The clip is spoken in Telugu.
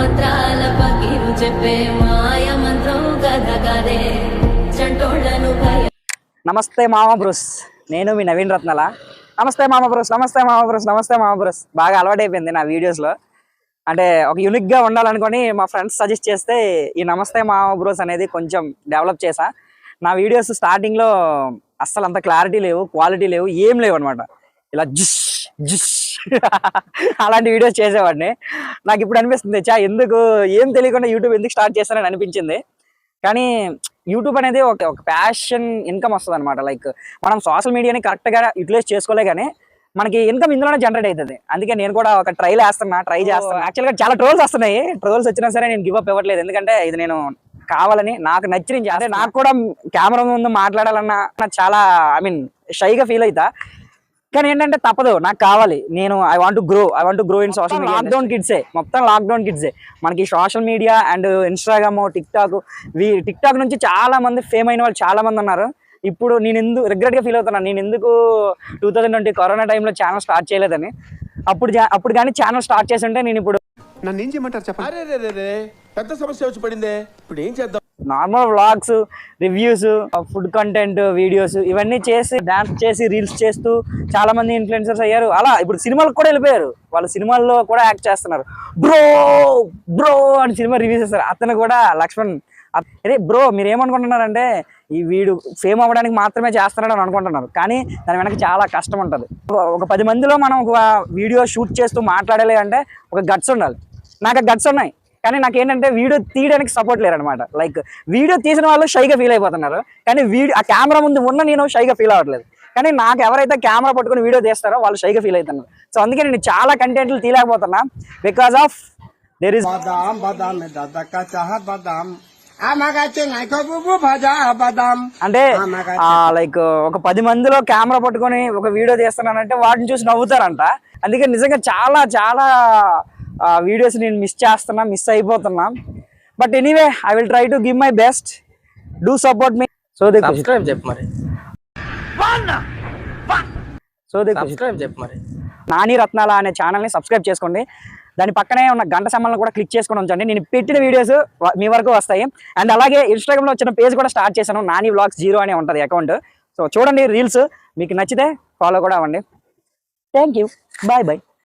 మంత్రాల పకిరు చెప్పే మాయ మంత్రం గద గదే చంటోళ్ళను భయ. నమస్తే మామ బ్రూస్, నేను మీ నవీన్ రత్నాల. నమస్తే మామ బ్రూస్, నమస్తే మామ బ్రూస్, నమస్తే మామ బ్రూస్. బాగా అలవాటైపోయింది నా వీడియోస్లో. అంటే ఒక యూనిక్గా ఉండాలనుకొని మా ఫ్రెండ్స్ సజెస్ట్ చేస్తే ఈ నమస్తే మామ బ్రూస్ అనేది కొంచెం డెవలప్ చేసా. నా వీడియోస్ స్టార్టింగ్లో అస్సలు అంత క్లారిటీ లేవు, క్వాలిటీ లేవు, ఏం లేవు అనమాట. ఇలా జుష్ జుష్ అలాంటి వీడియోస్ చేసేవాడిని. నాకు ఇప్పుడు అనిపిస్తుంది ఎందుకు ఏం తెలియకుండా యూట్యూబ్ ఎందుకు స్టార్ట్ చేస్తానని అనిపించింది. కానీ యూట్యూబ్ అనేది ఒక ప్యాషన్, ఇన్కమ్ వస్తుంది అనమాట. లైక్ మనం సోషల్ మీడియాని కరెక్ట్గా యూటిలైజ్ చేసుకోలే కానీ మనకి ఇన్కమ్ ఇందులోనే జనరేట్ అవుతుంది. అందుకే నేను కూడా ఒక ట్రై చేస్తాను. యాక్చువల్గా చాలా ట్రోల్స్ వస్తున్నాయి. ట్రోల్స్ వచ్చినా సరే నేను గివ్ అప్ ఇవ్వట్లేదు. ఎందుకంటే ఇది నేను కావాలని నాకు నచ్చిన అంటే నాకు కూడా కెమెరా ముందు మాట్లాడాలన్నా చాలా షైగా ఫీల్ అవుతా. కానీ ఏంటంటే తప్పదు, నాకు కావాలి. నేను I want to grow in social media. Lockdown కిడ్సే, మొత్తం లాక్డౌన్ కిడ్సే మనకి social media and Instagram, TikTok నుంచి చాలా మంది ఫేమ్ అయిన వాళ్ళు చాలా మంది ఉన్నారు. ఇప్పుడు నేను ఎందుకు రిగ్రెట్గా ఫీల్ అవుతున్నాను, నేను ఎందుకు 2020 కరోనా టైంలో ఛానల్ స్టార్ట్ చేయలేదని. అప్పుడు కానీ ఛానల్ స్టార్ట్ చేసి ఉంటే నేను ఇప్పుడు నన్ను ఏం చేయమంటారు చెప్పండి. పెద్ద సమస్య వచ్చి పడిందే, ఇప్పుడు ఏం చేద్దాం? Normal vlogs, reviews, food content videos ఇవన్నీ చేసి డాన్స్ చేసి రీల్స్ చేస్తూ చాలా మంది ఇన్ఫ్లుయెన్సర్స్ అయ్యారు. అలా ఇప్పుడు సినిమాలకు కూడా వెళ్ళిపోయారు. వాళ్ళు సినిమాల్లో కూడా యాక్ట్ చేస్తున్నారు. బ్రో అని సినిమా రివ్యూస్ చేస్తారు. అతను కూడా లక్ష్మణ్, అరే బ్రో మీరు ఏమనుకుంటున్నారంటే ఈ వీడు ఫేమ్ అవ్వడానికి మాత్రమే చేస్తున్నాడు అనుకుంటున్నారు. కానీ దాని వెనక చాలా కష్టం ఉంటుంది. ఒక 10 మందిలో మనం ఒక వీడియో షూట్ చేస్తూ మాట్లాడాలి అంటే ఒక గట్స్ ఉండాలి. నాకు ఆ గట్స్ ఉన్నాయి, కానీ నాకేంటంటే వీడియో తీయడానికి సపోర్ట్ లేరు అనమాట. లైక్ వీడియో తీసిన వాళ్ళు షైగా ఫీల్ అయిపోతున్నారు, కానీ ఆ కెమెరా ముందు ఉన్న నేను షైగా ఫీల్ అవ్వట్లేదు. కానీ నాకు ఎవరైతే కెమెరా పట్టుకుని వీడియో తీస్తారో వాళ్ళు షైగా ఫీల్ అవుతున్నారు. సో అందుకే నేను చాలా కంటెంట్లు తీయలేకపోతున్నా. బికాస్ ఆఫ్ దేర్ ఇస్ అంటే లైక్ ఒక 10 మందిలో కెమెరా పట్టుకొని ఒక వీడియో తీస్తున్నానంటే వాటిని చూసి నవ్వుతారంట. అందుకే నిజంగా చాలా చాలా వీడియోస్ నేను మిస్ అయిపోతున్నా. But anyway I will try to give my best. Do support me. Nani Ratnala అనే ఛానల్ని సబ్స్క్రైబ్ చేసుకోండి. దాని పక్కనే ఉన్న గంట సింబల్ని కూడా క్లిక్ చేసుకొని ఉంచండి. నేను పెట్టిన వీడియోస్ మీ వరకు వస్తాయి. అండ్ అలాగే ఇన్స్టాగ్రామ్లో వచ్చిన పేజ్ కూడా స్టార్ట్ చేశాను, నాని వ్లాగ్స్ 0 అనే ఉంటుంది అకౌంట్. సో చూడండి రీల్స్, మీకు నచ్చితే ఫాలో కూడా అవ్వండి. Thank you, bye bye.